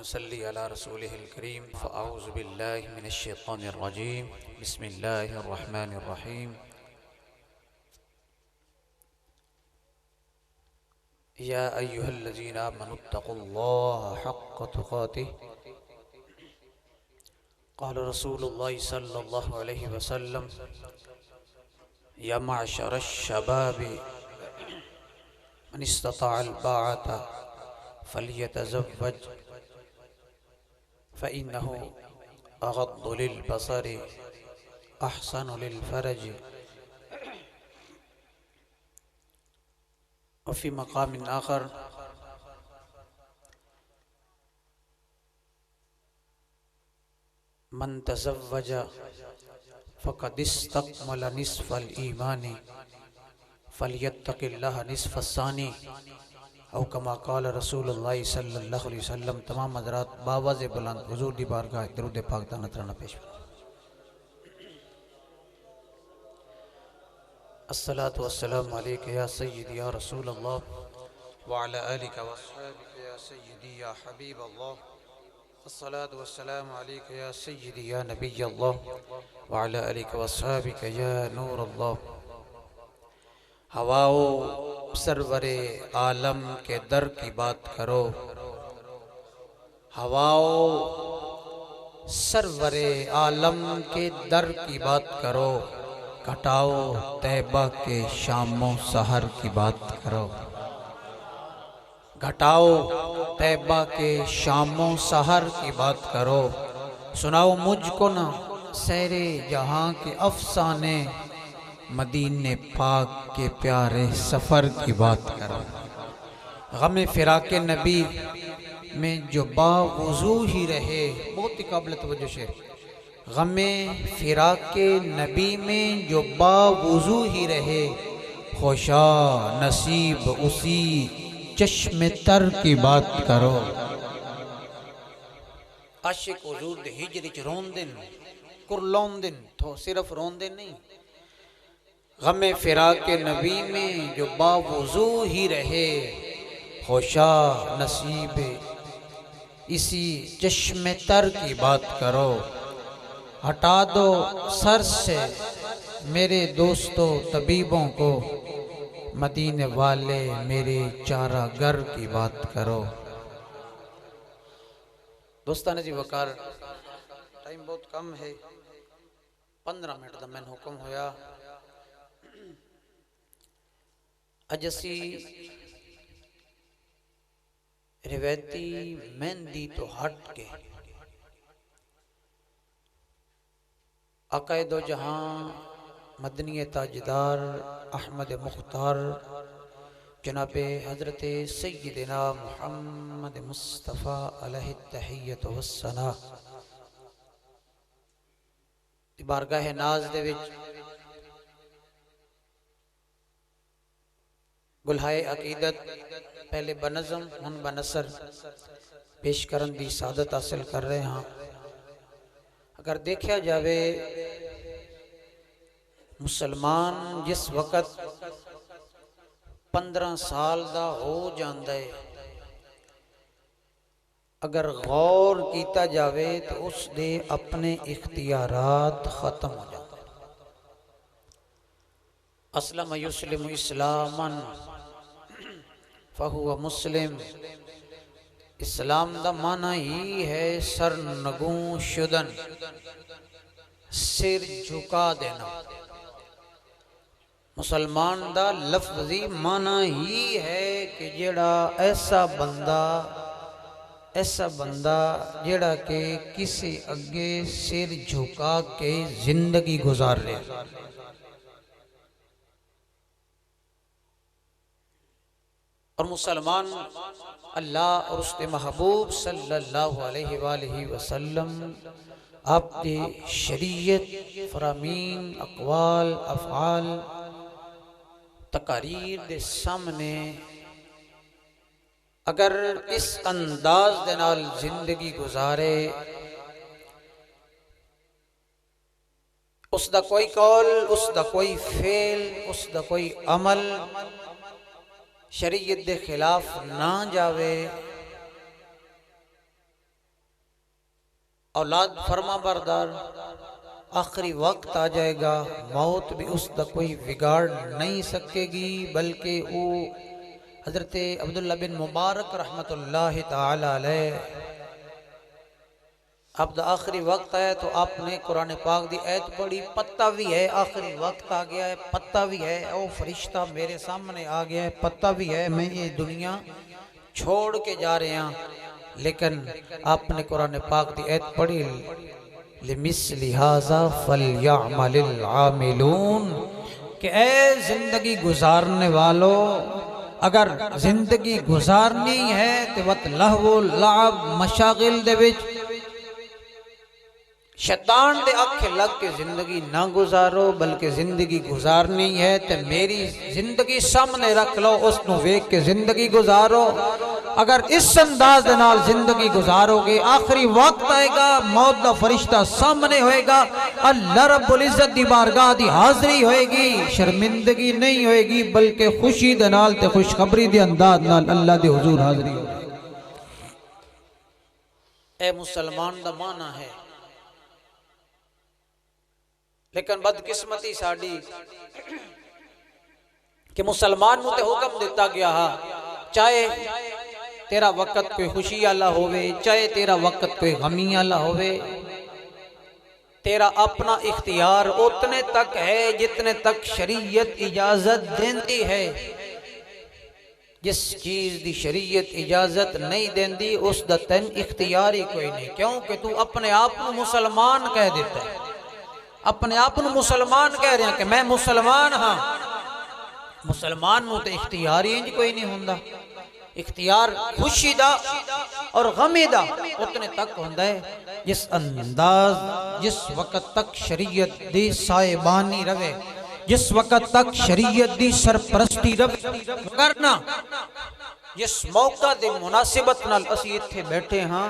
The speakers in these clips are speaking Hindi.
नसल्ली अला रसूलिहिल करीम फ़अऊज़ु बिल्लाहि मिनश शैतानिर रजीम बिस्मिल्लाहिर रहमानिर रहीम। या अय्युहल्लज़ीना आमनुत्तक़ुल्लाहा हक़्क़ तुक़ातिह क़ाल रसूलुल्लाहि सल्लल्लाहु अलैहि वसल्लम या मअशरश शबाबि मन इस्तताअल बाअता फ़ल्यतज़व्वज फ़इन्नहु अग़द्दु लिलबसरि अहसनु लिलफ़रज। वफ़ी मक़ामिन आख़र मन तज़व्वज फ़क़द इस्तक्मल निस्फ़ल ईमानी फ़ल्यत्तक़िल्लाह निस्फ़स्सानी औ कमा क़ाल रसूलुल्लाह सल्लल्लाहु अलैहि वसल्लम। तमाम हज़रात बावाज़ बुलंद हुज़ूर दी बारगाह दरूद पाक दा नज़राना पेश। अस्सलातु वस्सलामु अलैका या सय्यदी या रसूलल्लाह व अला आलिका व अस्हाबिका या सय्यदी या हबीबल्लाह। अस्सलातु वस्सलामु अलैका या सय्यदी या नबियल्लाह व अला आलिका व अस्हाबिका या नूरल्लाह। हवाओ सरवरे आलम के दर की बात करो, हवाओ सरवरे आलम के दर की बात करो, घटाओ तैबा के शामों सहर की बात करो, घटाओ तैबा के शामों सहर की बात करो। सुनाओ मुझको ना सैरे जहां के अफसाने, मदीने पाक के प्यारे सफ़र की बात करो। गम फ़िराक़े नबी में जो बावुज़ू ही रहे, बहुत ही काबिल तवज्जो शेर। गम फ़िराक़े नबी में जो बावुज़ू ही रहे, खुशा नसीब उसी चश्मे तर की बात करो। आशिक हुज़ूर दे हिजर च रोंदे न, कुरलाउंदे न, तो सिर्फ रोंदे नहीं। गमे फ़िराक़े नबी में जो बावुज़ू ही रहे, खुशा नसीब इसी चश्मे तर की बात करो। हटा दो सर से मेरे दोस्तों तबीबों को, मदीने वाले मेरे चारागर की बात करो। दोस्तान जी वकार, टाइम बहुत कम है, 15 मिनट का मैंने हुक्म होया। अज असी रिवायती मेहंदी तो हट के आकाए दो जहां मदनी ताजदार अहमद मुख्तार जनाबे हज़रत सय्यदना मुहम्मद मुस्तफ़ा अलैहि तहियत वस्सना बारगाह नाज दे विच गुलहाए अकीदत पहले बनज़म हुन बनसर पेश करन दी सादत हासिल कर रहे हैं। अगर देखा जाए मुसलमान जिस वक़्त 15 साल दा हो जाता है, अगर गौर किया जाए तो उसके अपने इख्तियारात खत्म हो जाते हैं। अस्लम युस्लिम इस्लामन फ़हुव मुस्लिम। इस्लाम दा माना ही है सरनगू शुदन, सिर झुका देना। मुसलमान दा लफ्जी माना ही है कि जेड़ा ऐसा बंदा जेड़ा के किसी अगे सिर झुका के जिंदगी गुजार रहा। और मुसलमान अल्लाह और उसके महबूब सल्लल्लाहु अलैहि वसल्लम आपकी शरीयत फरामीन अक़वाल अफ़आल तकारीर दे सामने अगर इस अंदाज दे नाल जिंदगी गुजारे, उसका कोई कौल, उसका कोई फेल, उसका कोई अमल शरीयत दे खिलाफ ना जावे, औलाद फरमा बरदार, आखिरी वक्त आ जाएगा, मौत भी उसका कोई बिगाड़ नहीं सकेगी, बल्कि वो हजरत अब्दुल्ला बिन मुबारक रहमतुल्लाह ताला अलैह अब आखिरी वक्त है तो आपने कुरान पाक दी ऐत पढ़ी, पता भी है आखिरी वक्त आ गया है, पता भी है ओ फरिश्ता मेरे सामने आ गया है, पता भी है मैं ये दुनिया छोड़ के जा रहे हैं, लेकिन आपने कुरान पाक दी ऐत पढ़ी, लिमिस्लि हाज़ा फलयअमलिल आमिलून, कि ए जिंदगी गुजारने वालों, अगर जिंदगी गुजारनी है तो वत लहवो लाभ मशागिल दे विच शैतान दे आखे लग के जिंदगी ना गुजारो, बल्कि जिंदगी गुजारनी है तो मेरी जिंदगी सामने रख लो, उसनु वेख के जिंदगी गुजारो। अगर इस अंदाज दे नाल जिंदगी गुजारोगे, आखिरी वक्त आएगा, मौत दा फरिश्ता सामने होएगा, अल्लाह रब्बुल इज्जत दी बारगाह दी हाज़री होएगी, शर्मिंदगी नहीं होएगी, बल्कि खुशी दे नाल ते खुशखबरी दे अंदाज नाल अल्लाह दे हुजूर हाज़री होएगी। ए मुसलमान दा माना है, लेकिन बदकिस्मती साड़ी कि मुसलमान नूं ते हुक्म दिता गया हा, चाहे तेरा वक्त कोई खुशी आला होवे, चाहे तेरा वक्त कोई गमी आला होवे, तेरा अपना इख्तियार उतने तक है जितने तक शरीयत इजाजत देती है। जिस चीज दी शरीयत इजाजत नहीं देती उस दा तैन इख्तियार ही कोई नहीं, क्योंकि तू अपने आप को मुसलमान कह देता है, अपने आप को मुसलमान कह रहे हैं कि मैं मुसलमान हाँ, मुसलमान नूं ते इख्तियार ही इंज कोई नहीं हुंदा। इख्तियार खुशी दा और गमी दा उतने तक हुंदा है जिस अंदाज, जिस वक्त तक शरीयत दी साहिबानी रवे, जिस वक्त तक शरीयत दी सरपरस्ती रवे, करना जिस मौका दे मुनासिबत नाल असी इत्थे बैठे हाँ,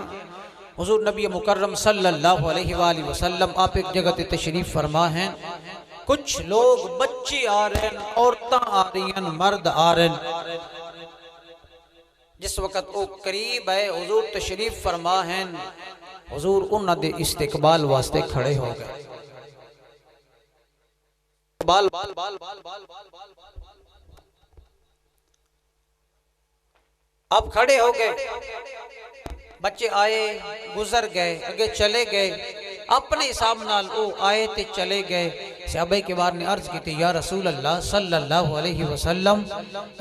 हुजूर नबी मुकर्रम सल्लल्लाहु अलैहि वसल्लम आप एक जगह ते तशरीफ फरमा हैं, कुछ लोग बच्चे आ रहे हैं, औरतां आ रही हैं, मर्द आ रहे हैं, जिस वक्त वो करीब है हुजूर तशरीफ फरमा हैं, हुजूर उन्हां दे इस्तिकबाल वास्ते खड़े हो गए। अब खड़े हो गए, बच्चे आए, गुजर गए, अगे चले गए, अपने हिसाब नाल वो आए ते चले गए। सहाबा के बार ने अर्ज की, या रसूल अल्लाह सल्लल्लाहु अलैहि वसल्लम,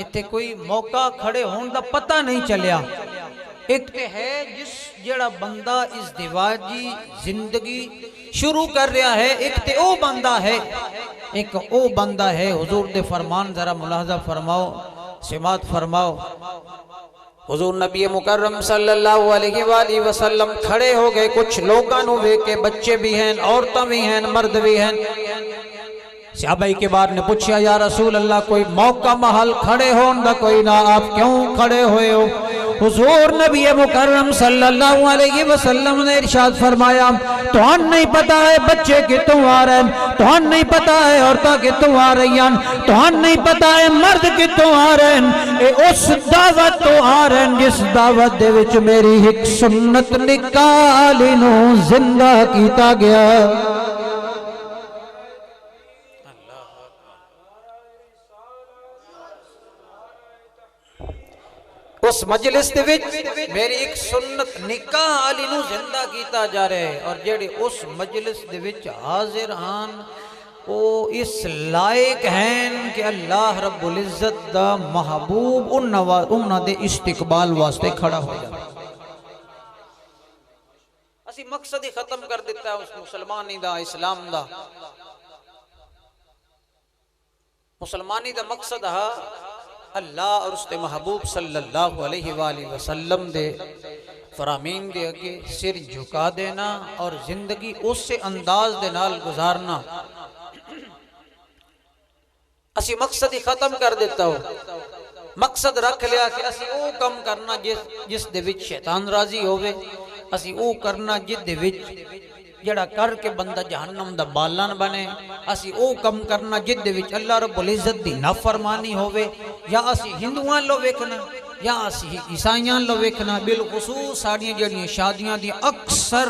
इत्थे कोई मौका खड़े होने का पता नहीं चलिया। एक ते है जिस जेड़ा बंदा इज़्दिवाजी जिंदगी शुरू कर रहा है, एक ते ओ बंदा है, एक ओ बंदा है। हुजूर दे फरमान जरा मुलाहजा फरमाओ, सिमात फरमाओ। हुजूर नबी मुकर्रम सल्लल्लाहु अलैहि वसल्लम खड़े हो गए, कुछ लोगों को वेख के, बच्चे भी हैं, औरतें भी हैं, मर्द भी हैं। सहाबाई के बाद ने पूछा, या रसूल अल्लाह कोई मौका महल खड़े होने दा कोई ना, आप क्यों खड़े हुए हो? हुजूर नबी मुकर्रम सल्लल्लाहु अलैहि वसल्लम ने इरशाद फरमाया, तुहान नहीं पता है बच्चे कितों आ रहे हैं, तुहान नहीं पता है औरतां कितों आ रही हैं, तुहान नहीं पता है मर्द कितों आ रहे हैं, ए उस दावत तो आ रहे हैं जिस दावत दे विच मेरी एक सुन्नत निकाली नूं जिंदा कीता गया। उस मजलिस दे विच मेरी एक सुन्नत निकाह अली नूं जिंदा कीता जा रहा है, और जेड़े उस मजलिस दे विच हाजिर हान वो इस लायक हैं कि अल्लाह रब्बुल इज्जत दा महबूब उन्हां दे इस्तिकबाल वास्ते खड़ा हो जाए। असी मकसद ही खत्म कर दिता है उस मुसलमानी दा, इस्लाम दा। मुसलमानी दा मकसद है अल्लाह और उसके महबूब सल्लल्लाहु अलैहि वसल्लम दे फरामीन दे अगे सिर झुका देना और जिंदगी उस अंदाज दे नाल गुजारना। असी मकसद ही खत्म कर देता हो, मकसद रख लिया कि असी वो कम करना जिस दे विच शैतान राजी होवे, असी वो करना जिस दे विच जड़ा करके बंदा जहन्नम दा बालन बने, असी वो कम करना जिदे विच अल्लाह रब्बुल इज्जत दी नाफरमानी होवे, या असी हिंदुआं लो वेखना या असी ईसाइयां लो वेखना। बिलखुसूस साड़ियां जड़ियां शादियां दी अक्सर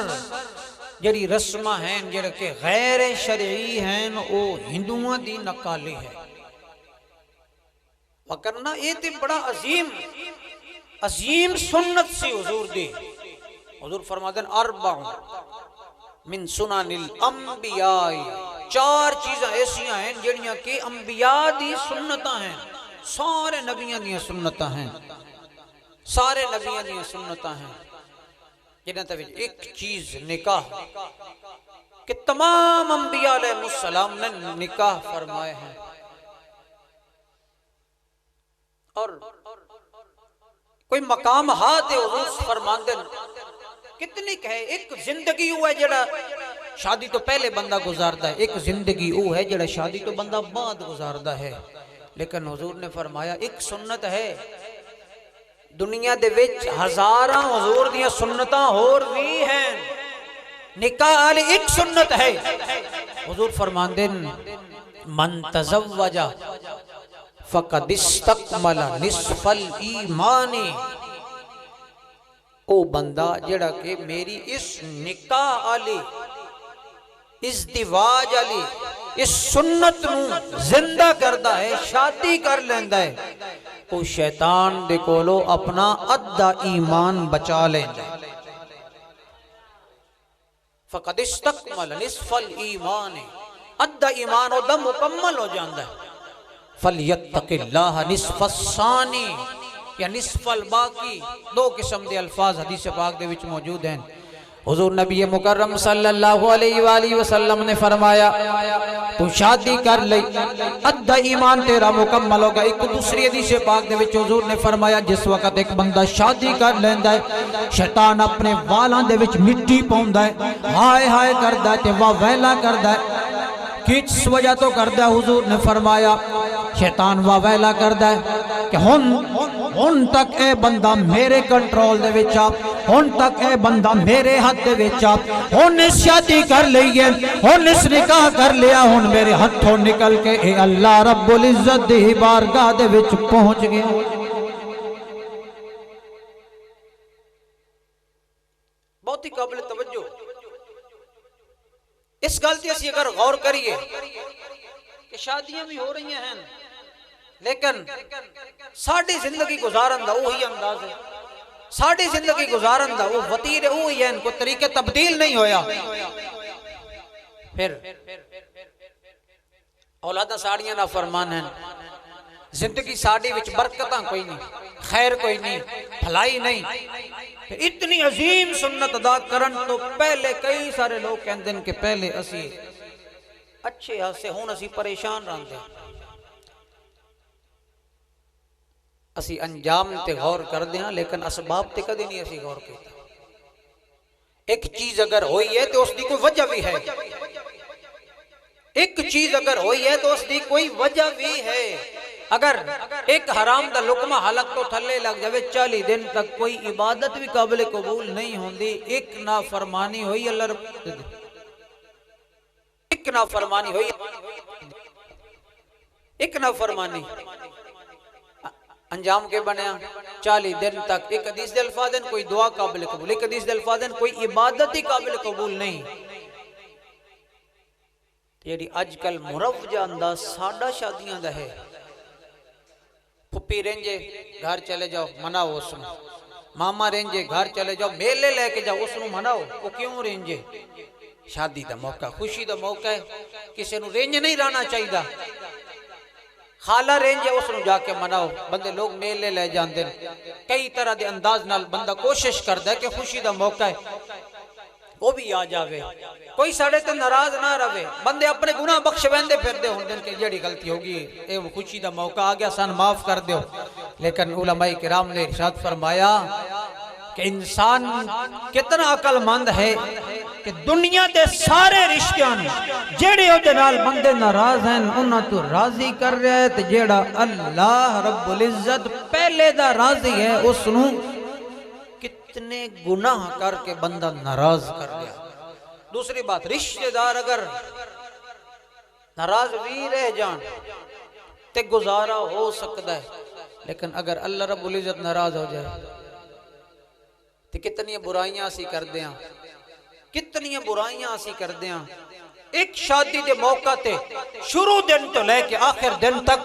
जड़ी रस्मां हैं जेड़े के गैर शरई हैं वो हिंदुओं दी नकाली है करना। ये तो बड़ा अजीम सुन्नत सी हुजूर दी। हुजूर फरमाते अरबा मिन सुनानिल अंबिया, चार चीज़ां ऐसियां हैं जड़ियां कि अंबिया दी सुन्नतां हैं, सारे नबियां दी सुन्नतां हैं, सारे नबियां दी सुन्नतां हैं। जिन्हां ते एक चीज निकाह कि तमाम अंबिया अलैहिस्सलाम ने निकाह फरमाए हैं। और कोई मकाम हाथ हुजूर फरमाते कितनी कहे एक जिंदगी वो है जड़ा शादी तो पहले बंदा गुजारदा है, एक जिंदगी वो है जड़ा शादी तो बंदा बाद गुजारदा है। लेकिन हुजूर ने फरमाया एक सुन्नत है दुनिया दे विच हजारां हुजूर दी सुन्नतां होर भी हैं, निकाह वाली एक सुन्नत है। हुजूर फरमांदे मन तज़व्वजा फ़क़द इस्तक़मला निस्फ़ल ईमानी, ओ बंदा जेड़ा के मेरी इस निकाह आली इज़्दिवाज आली इस सुन्नत नूं जिंदा करदा है, शादी कर लेंदा है, वो शैतान दे कोलो अपना अद्धा ईमान बचा लेंदा है। फ़क़द इस्तक़मला निस्फ़ल ईमानी, अद्धा ईमान ओदा मुकम्मल हो जाता है। फलयत्तक़िल्लाह निस्फ़स्सानी या निस्फ़ल बाकी, दो किस्म के अल्फाज हदीस पाक दे विच मौजूद हैं। हुजूर नबी मुकर्रम सल्लल्लाहु अलैहि वसल्लम ने फरमाया तू शादी कर ले अद्धा ईमान तेरा मुकम्मल होगा। एक दूसरी हदीस पाक दे विच हुजूर ने फरमाया जिस वक्त एक बंदा शादी कर लेंदा है शैतान अपने वालां दे विच मिट्टी पाउंदा है, हाय हाय करदा है ते वाह वैला करदा है। किस वजह तो करदा है? हुजूर ने फरमाया शैतान वाह वैला करदा है कि हुन तक ए बंदा मेरे कंट्रोल दे विच आ, हुन तक ए बंदा मेरे हाथ दे विच आ, हुन शादी कर लई है, हुन इस निकाह कर लिया, हुन मेरे हाथों निकल के ए अल्लाह रब्बुल इज्जत दी बारगाह दे विच पहुंच गया। बहुत ही काबिल तवज्जो इस गल ते असीं अगर गौर करिए कि शादियां भी हो रही हैं लेकिन साड़ी जिंदगी गुजारन दा वही अंदाज है, साड़ी जिंदगी गुजारन दा वो वतीरे वही है, कोई तरीके तब्दील नहीं होया। फिर औलादा साड़ियां ना फरमान है, जिंदगी साड़ी विच बरकतां कोई नहीं, खैर कोई नहीं, भलाई नहीं। फिर इतनी अजीम सुन्नत अदा करन तो पहले कई सारे लोग कहते हैं कि पहले असी अच्छे हासे हुण असी परेशान रहंदे, असी अंजाम ते गौर करते हैं लेकिन असबाब ते कदे नहीं असी गौर किया। एक चीज अगर हुई है तो उसकी कोई वजह भी है, एक चीज अगर हुई है तो उसकी कोई वजह भी है। अगर एक हराम दा लुकमा हलक तो थले लग जावे 40 दिन तक कोई इबादत भी काबिल कबूल नहीं होंदी। एक नाफरमानी हुई अल्लाह, एक नाफरमानी हुई, एक नाफरमानी अंजाम के बनया 40 दिन तक। एक हदीस दे अल्फाज हैं कोई दुआ काबिल कबूल, एक हदीस दे अल्फाज हैं कोई इबादत ही काबिल कबूल नहीं। जेड़ी अजकल मुरवजा अंदाज साडा शादियां दा है, फुप्पी रेंजे घर चले जाओ मनाओ उसनु, मामा रेंजे घर चले जाओ मेले लेके जाओ उसनु मनाओ। वो क्यों रेंजे? शादी दा मौका, खुशी दा मौका है, किसी नूं रेंज नहीं रहना चाहिए। खाला रेंज है उसनु जाके मनाओ। बंदे लोग मेले ले जाते हैं कई तरह के अंदाज नाल, बंदा कोशिश करता है कि खुशी का मौका है वो भी आ जावे, कोई साढ़े ते नाराज ना रहे। बंदे अपने गुनाह बख्श वहंदे फिरदे होंदे कि जेड़ी गलती होगी ये खुशी का मौका आ गया सन माफ कर दो। लेकिन उलमाए किराम ने इरशाद फरमाया कि इंसान कितना अकलमंद है कि दुनिया के सारे रिश्तियां जेड़े ओदे नाल बंदे नाराज हैं उन्हां तो राजी कर रहा है, ते जेड़ा अल्लाह रब्बुल इज्जत पहले दा राजी है उसनू कितने गुनाह करके बंदा नाराज कर लिया। दूसरी बात, रिश्तेदार अगर नाराज भी रह जान ते गुजारा हो सकता है, लेकिन अगर अल्लाह रब्बुल इज्जत नाराज हो जाए तो कितनी बुराइयां असी करते हैं। कितनी बुराइयां असी करते हैं। एक शादी के मौका ते शुरू दिन तो लेके आखिर दिन तक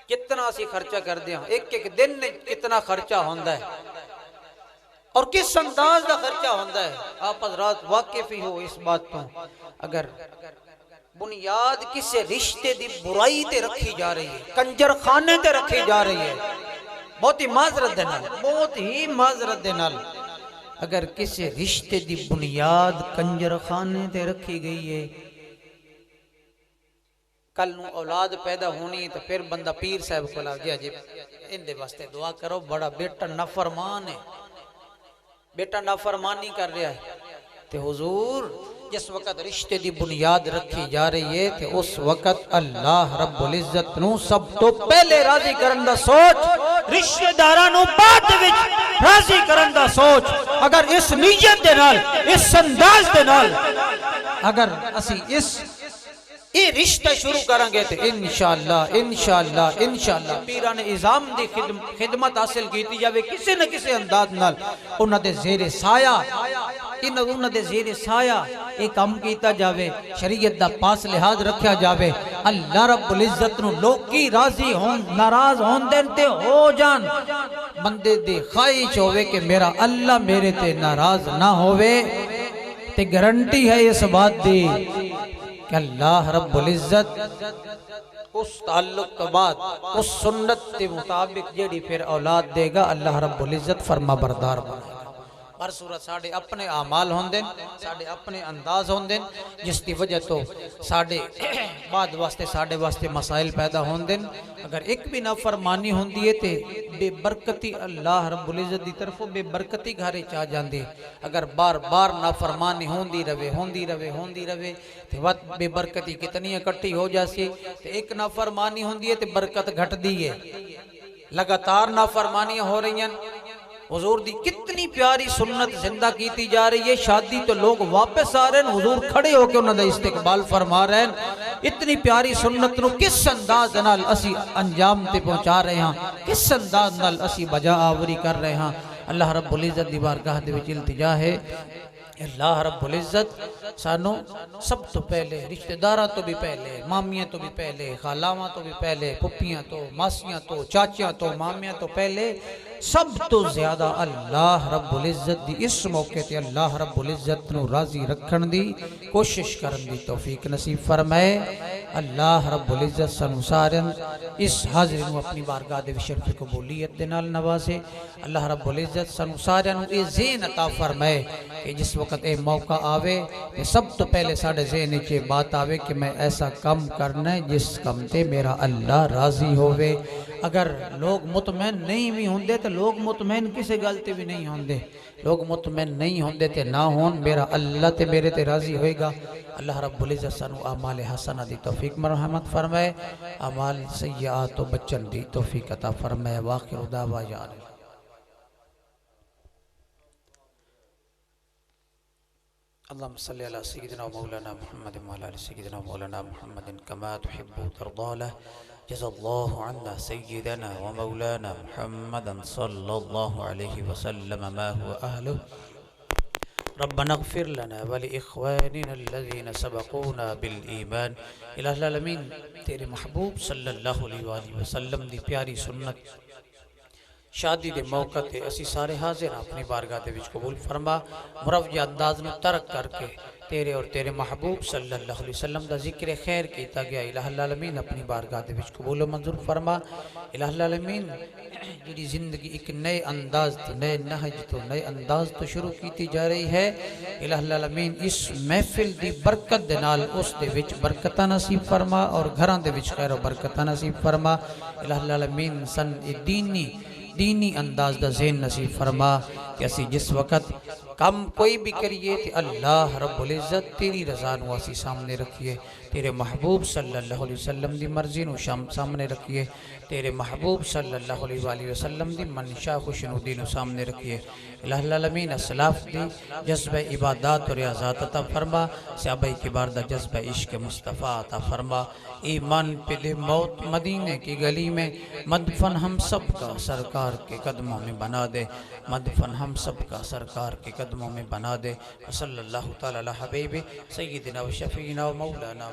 कितना असी खर्चा करते हैं। एक एक दिन कितना खर्चा होता है और किस अंदाज का खर्चा होता है। आप हज़रात वाकिफ ही हो इस बात तो। अगर बुनियाद किसी रिश्ते की बुराई ते रखी जा रही है, कंजर खाने ते रखी जा रही है, बहुत ही माजरत दे नाल, बहुत ही माजरत दे नाल अगर किसी रिश्ते की बुनियाद कंजर खाने ते रखी गई है, कल नू औलाद पैदा होनी तो फिर बंदा पीर साहब को लग गया जी इनके वास्ते दुआ करो, बड़ा बेटा नाफरमान है, बेटा नाफरमानी कर रहा है। तो हुजूर जिस वक्त रिश्ते की बुनियाद रखी जा रही है तो उस वक्त अल्लाह रब्बुल इज्जत नू सब तो पहले राजी करन दा सोच, रिश्तेदारां नू बाद विच राजी करन दा सोच। अगर इस नीयत दे नाल, इस अंदाज दे नाल अगर असी ये रिश्ता शुरू करेंगे तो इंशाअल्लाह इंशाअल्लाह इंशाअल्लाह पीरां ने इज़ाम दी खिदमत हासिल की जाए किसी न किसी अंदाज नाल। उन्हां दे ज़ेरे साया उन्हां दे ज़ेरे साया ये काम किया जाए, शरीयत दा पास लिहाज रखा जाए। अल्लाह रब्बुल इज्जत नू लोकी राजी होन, नाराज होन देन ते हो जान, बंदे दी ख्वाहिश होवे कि मेरा अल्लाह मेरे ते नाराज ना होवे, ते गारंटी है इस बात दी कि अल्लाह रब्बुल इज्जत उस ताल्लुक के बाद उस सुन्नत के मुताबिक जेड़ी फिर औलाद देगा अल्लाह रब्बुल इज्जत फरमा बरदार बनेगा। हर सूरत साढ़े अपने आमाल होंदे, साढ़े अपने अंदाज होंदे, जिसकी वजह तो साढ़े बाद वास्ते साढ़े वास्ते मसाइल पैदा होंदे। अगर एक भी नाफरमानी होंदी है तो बेबरकती अल्लाह रब्बुल इज्जत की तरफों बेबरकती घरे च आ जाती है। अगर बार बार नाफरमानी होंदी रवे तो वत बेबरकती कितनी इकट्ठी हो जाती। तो एक नाफरमानी होंदी है तो बरकत घटती है। लगातार नाफरमानियां हो रही हैं। हुजूर दी कितनी प्यारी सुन्नत जिंदा की जा रही है। शादी तो लोग वापस आ रहे हैं, हुजूर खड़े होकर उन्होंने इस्तेकबाल फरमा रहे हैं। इतनी प्यारी सुन्नत नू किस अंदाज नाल असी अंजाम ते पहुंचा रहे हैं, किस अंदाज नाल असी बजा आवरी कर रहे हैं। अल्लाह रब्बुल इज्जत दी बारगाह दे विच इल्तिजा है, अल्लाह रब्बुल इज्जत सानू सब तो पहले रिश्तेदारां तो भी पहले, मामियां तो भी पहले, खालावां तो भी पहले, पुप्पियां तो, मासियां तो, चाचियां तो, मामियां तो पहले, सब तो ज्यादा अल्लाह रब्बुल इज्जत दी इस मौके ते अल्लाह रब्बुल इज्जत नू राजी रखण दी कोशिश करन दी तौफीक नसीब फरमाए। अल्लाह रब्बुल इज्जत सानू सारियां इस हाज़िरी नू अपनी बारगाह दे विच शर्फ कबूलियत दे नाल नवाजे। अल्लाह रब्बुल इज्जत सानू सारियां नू ये ज़हन अता फरमाए कि जिस वक्त ये मौका आवे तो सब तो पहले साढ़े ज़हन च बात आवे कि मैं ऐसा कम करना है जिस कम ते मेरा अल्लाह राजी होवे। अगर लोग मुतमैन नहीं भी होंदे तो लोग मुतमैन किसी गल ते भी नहीं होंदे, लोग मुतमैन नहीं होंदे ते ना होन, मेरा अल्लाह ते मेरे ते राजी होएगा। अल्लाह रब्बुल इज्जत सानू आमाल हसना दी तौफीक मरहमत फरमाए, आमाल सय्यात तो बचन दी तौफीक अता फरमाए। वाखिर दावा यार अल्लाहुम्मा सल्लि अला सय्यिदिना मौलाना मुहम्मद व अला सय्यिदिना मौलाना मुहम्मद कमा तुहिब्बु तर्दा। जज़ाल्लाहु अन्ना सय्यिदना व मौलाना मुहम्मदन सल्लल्लाहु अलैहि वसल्लम मा हुवा अहलुहु। रब्बना इग़फिर लना व लिइख़वानिना अल्लज़ीना सबक़ूना बिल ईमान। इलाही आलमीन तेरे महबूब सल्लल्लाहु अलैहि वसल्लम दी प्यारी सुन्नत शादी के मौके ते असी सारे हाजिर अपनी बारगाह दे विच कबूल फरमा। मुरव्वज अंदाज नू तर्क करके तेरे और तेरे महबूब सल्लल्लाहु अलैहि वसल्लम दा जिक्र खैर किया गया। इलाही आलमीन अपनी बारगाह दे विच कबूल मंजूर फरमा। इलाही आलमीन जिहड़ी जिंदगी एक नए अंदाज तो नए नहज तो नए अंदाज तो शुरू की जा रही है, इलाही आलमीन इस महफिल दी बरकत दे नाल उस दे विच बरकतां नसीब फरमा और घरां दे विच खैर और बरकतां नसीब फरमा। इलाही आलमीन सन दीनी अंदाज दा ज़हन नसीब फरमा कि असी जिस वक़्त कम कोई भी करिए तो अल्लाह रब्बुल इज्जत तेरी रज़ा नू असी सामने रखिए, तेरे महबूब सल्लल्लाहु अलैहि वसल्लम दी मर्जी नू सामने रखिए, तेरे महबूब सल्लल्लाहु अलैहि वसल्लम दी मंशा खुशनुदी नू सामने रखिए। इलाही आलमीन असलाफ दी जज्बे इबादत और रियाज़त अता फरमा। सहाबा किबार दा जज्बे इश्क मुस्तफ़ा अता फरमा। ईमान पे दे मौत मदीने की गली में मदफन हम सब का सरकार के कदमों में बना दे, मदफन हम हम सब का सरकार के कदमों में बना दे। सल्लल्लाहु तआला अला हबीबी सय्यिदिना व शफीना व मौलाना।